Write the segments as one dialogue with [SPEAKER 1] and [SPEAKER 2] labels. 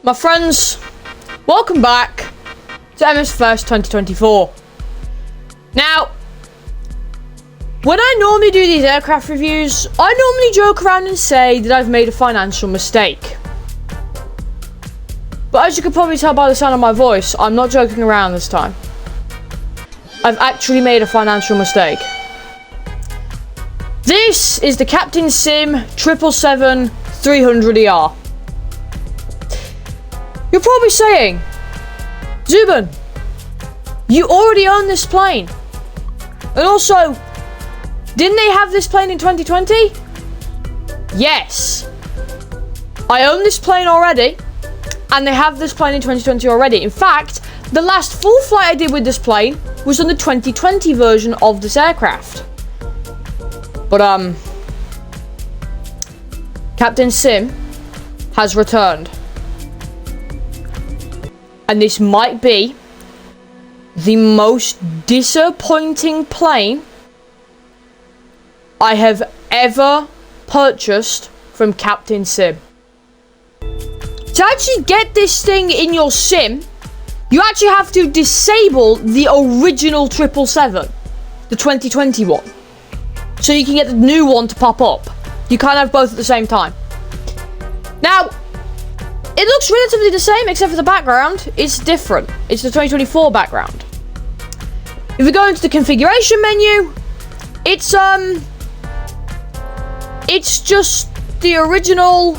[SPEAKER 1] My friends, welcome back to MSFS2024. Now, when I normally do these aircraft reviews, I normally joke around and say that I've made a financial mistake. But as you can probably tell by the sound of my voice, I'm not joking around this time. I've actually made a financial mistake. This is the Captain Sim 777-300ER. You're probably saying, Zuben, you already own this plane. And also, didn't they have this plane in 2020? Yes. I own this plane already, and they have this plane in 2020 already. In fact, the last full flight I did with this plane was on the 2020 version of this aircraft. But, Captain Sim has returned. And this might be the most disappointing plane I have ever purchased from Captain Sim. To actually get this thing in your sim, you actually have to disable the original 777, the 2020 one, so you can get the new one to pop up. You can't have both at the same time. Now, it looks relatively the same, except for the background. It's different. It's the 2024 background. If we go into the configuration menu, it's just the original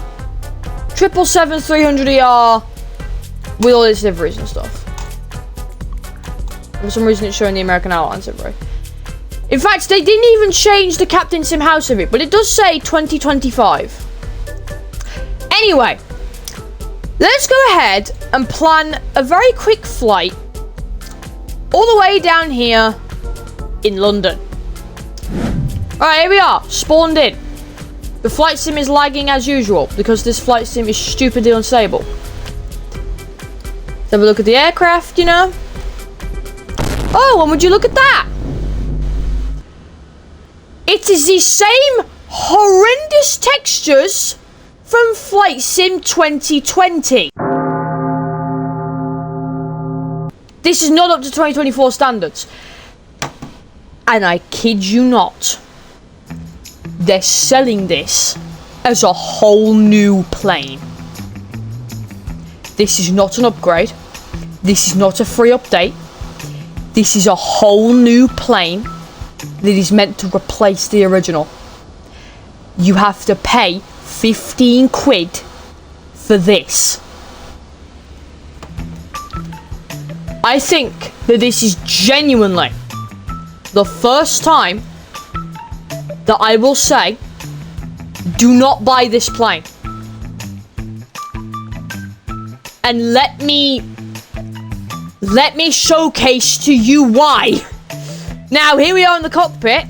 [SPEAKER 1] 777-300ER with all its liveries and stuff. For some reason, it's showing the American Airlines livery. In fact, they didn't even change the Captain Sim house of it, but it does say 2025. Anyway, let's go ahead and plan a very quick flight all the way down here in London. Alright, here we are, spawned in. The flight sim is lagging as usual because this flight sim is stupidly unstable. Let's have a look at the aircraft, you know. Oh, and would you look at that? It is the same horrendous textures from Flight Sim 2020. This is not up to 2024 standards. And I kid you not, they're selling this as a whole new plane. This is not an upgrade. This is not a free update. This is a whole new plane that is meant to replace the original. You have to pay 15 quid for this. I think that this is genuinely the first time that I will say, do not buy this plane. And let me showcase to you why. Now, here we are in the cockpit.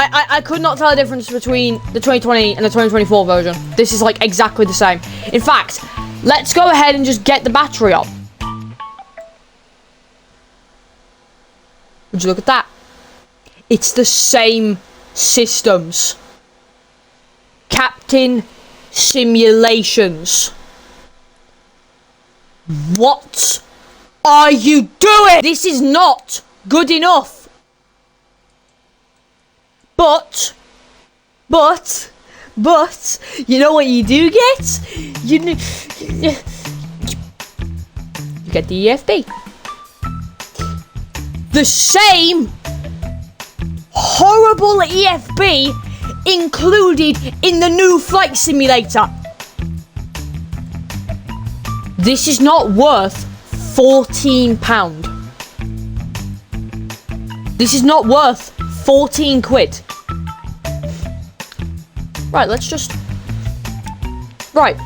[SPEAKER 1] I could not tell the difference between the 2020 and the 2024 version. This is like exactly the same. In fact, let's go ahead and just get the battery up. Would you look at that? It's the same systems. Captain Simulations. What are you doing? This is not good enough. But, you know what you do get? You get the EFB. The same horrible EFB included in the new flight simulator. This is not worth £14. This is not worth 14 quid. Right, let's just... Right,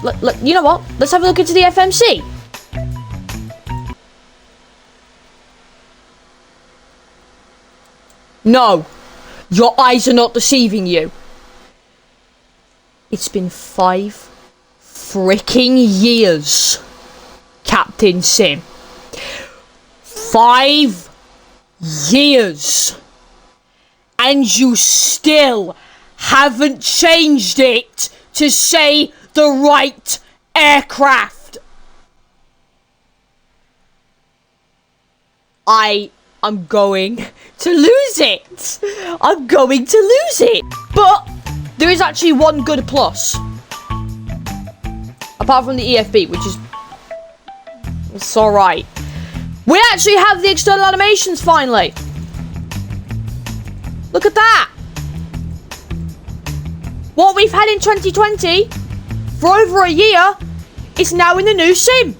[SPEAKER 1] you know what? Let's have a look into the FMC. No, your eyes are not deceiving you. It's been 5 freaking years, Captain Sim. 5 years. And you still haven't changed it to say the right aircraft. I'm going to lose it. I'm going to lose it. But there is actually one good plus. Apart from the EFB, which is... It's alright. We actually have the external animations finally. Look at that. What we've had in 2020 for over a year is now in the new sim.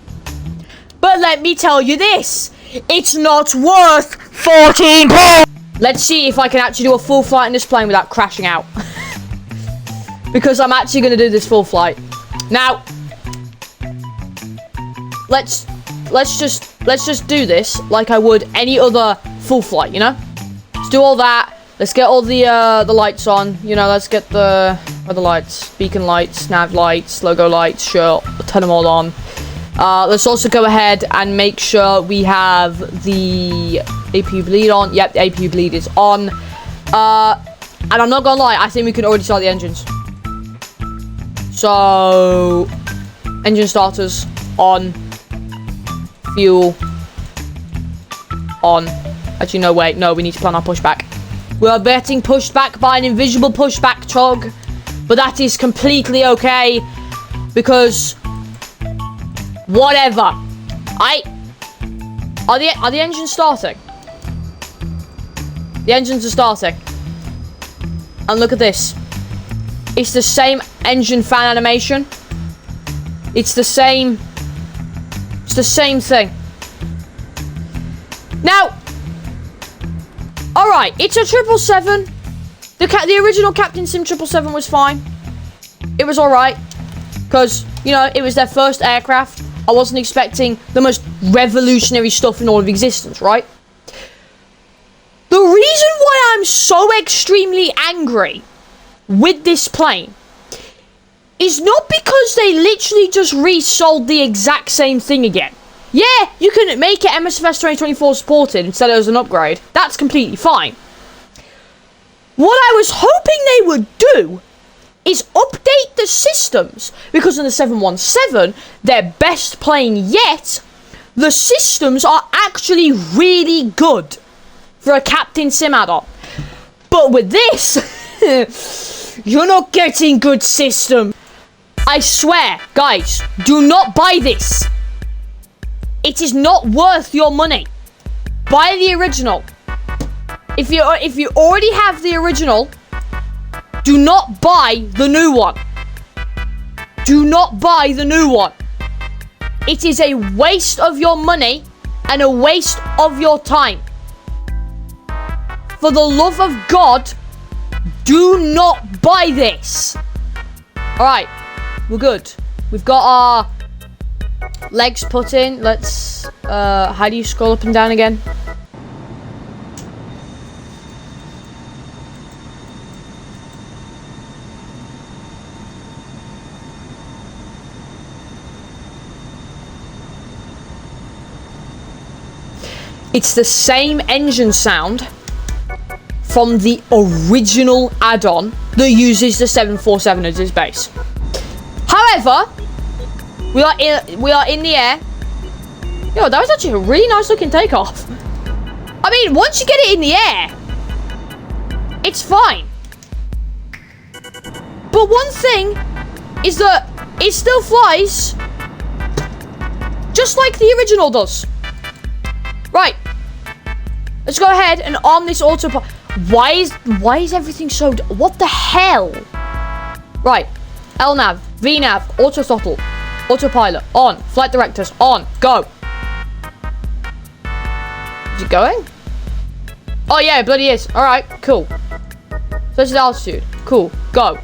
[SPEAKER 1] But let me tell you this. It's not worth 14 pounds. Let's see if I can actually do a full flight in this plane without crashing out. Because I'm actually going to do this full flight. Now, let's just do this like I would any other full flight, you know? Let's do all that. Let's get all the lights on. You know, let's get the other lights, beacon lights, nav lights, logo lights, sure, turn them all on. Let's also go ahead and make sure we have the APU bleed on. Yep, the APU bleed is on. And I'm not gonna lie, I think we can already start the engines. So, engine starters on. Fuel on. Actually, no, wait, no, we need to plan our pushback. We are getting pushed back by an invisible pushback tug, but that is completely okay because whatever. Are the engines starting? The engines are starting. And look at this. It's the same engine fan animation. It's the same thing. Now, alright, it's a 777. The original Captain Sim 777 was fine. It was alright. Because, you know, it was their first aircraft. I wasn't expecting the most revolutionary stuff in all of existence, right? The reason why I'm so extremely angry with this plane is not because they literally just resold the exact same thing again. Yeah, you can make it MSFS2024 supported instead of as an upgrade. That's completely fine. What I was hoping they would do is update the systems, because in the 717, their best plane yet, the systems are actually really good for a Captain Sim add-on. But with this, you're not getting good system. I swear, guys, do not buy this. It is not worth your money. Buy the original. If you already have the original, do not buy the new one. Do not buy the new one. It is a waste of your money and a waste of your time. For the love of God, do not buy this. Alright, we're good. We've got our legs put in. Let's, how do you scroll up and down again? It's the same engine sound from the original add-on that uses the 747 as its base. However, we are in the air. Yo, that was actually a really nice looking takeoff. I mean, once you get it in the air, it's fine. But one thing is that it still flies just like the original does. Right. Let's go ahead and arm this autopilot. Why is everything so... What the hell? Right. LNAV, VNAV, auto throttle, autopilot, on. Flight directors, on. Go. Is it going? Oh yeah, it bloody is. Alright, cool. So this is altitude. Cool. Go.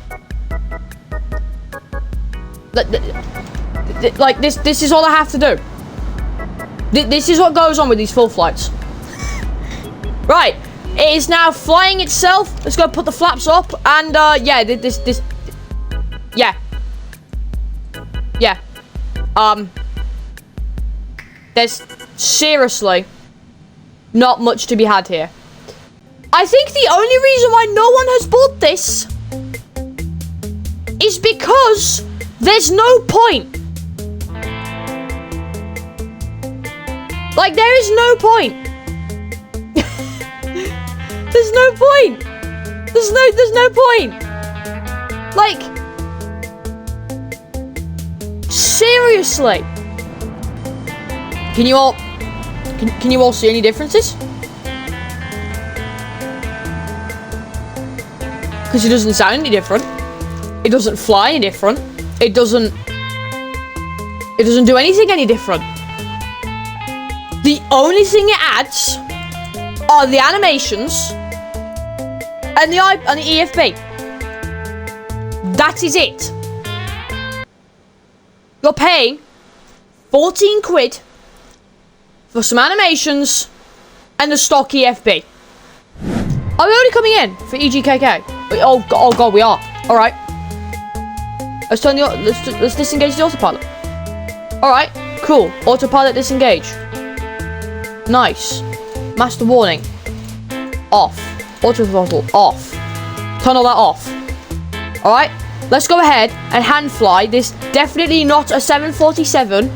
[SPEAKER 1] Like, this is all I have to do. This is what goes on with these full flights. Right. It is now flying itself. Let's go put the flaps up. And, yeah, this... Yeah. Yeah. There's seriously not much to be had here. I think the only reason why no one has bought this is because There's no point. Like, there is no point. There's no point. There's no point. Like, seriously. Can you all see any differences? Because it doesn't sound any different. It doesn't fly any different. It doesn't do anything any different. The only thing it adds are the animations and the EFB. That is it. You're paying 14 quid for some animations and the stock EFB. Are we already coming in for EGKK? Oh god, we are. All right. Let's disengage the autopilot. All right, cool. Autopilot disengage. Nice. Master warning. Off. Auto throttle off. Turn all that off. All right. Let's go ahead and hand fly this. Definitely not a 747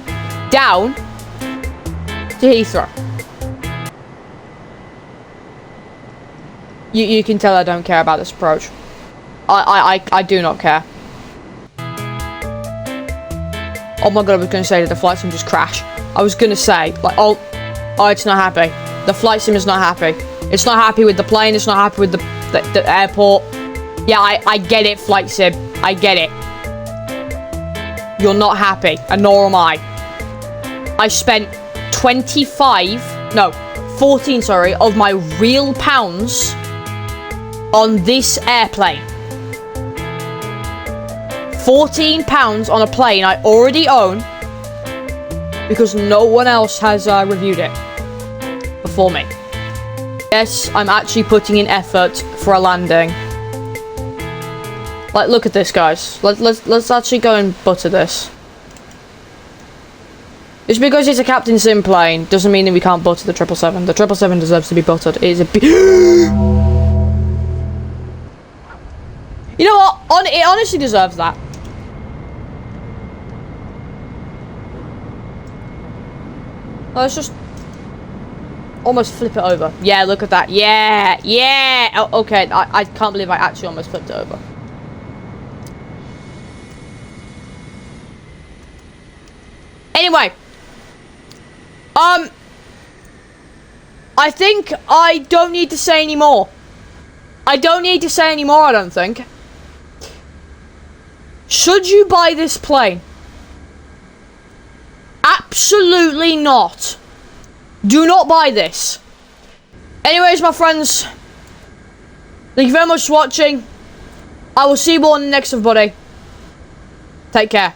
[SPEAKER 1] down to Heathrow. You can tell I don't care about this approach. I do not care. Oh my god, I was going to say that the flight sim just crashed. I was going to say, like, oh, it's not happy. The flight sim is not happy. It's not happy with the plane. It's not happy with the airport. Yeah, I get it, flight sim. I get it. You're not happy, and nor am I. I spent 14, sorry, of my real pounds on this airplane. £14 on a plane I already own because no one else has reviewed it before me. Yes, I'm actually putting in effort for a landing. Like, look at this, guys. Let's actually go and butter this. Just because it's a Captain Sim plane doesn't mean that we can't butter the 777. The 777 deserves to be buttered. It is a You know what? It honestly deserves that. Let's just almost flip it over. Yeah, look at that. Yeah, yeah. Oh, okay, I can't believe I actually almost flipped it over. Anyway, I think I don't need to say any more. I don't need to say any more, I don't think. Should you buy this plane? Absolutely not. Do not buy this. Anyways, my friends, thank you very much for watching. I will see you all in the next one, buddy. Take care.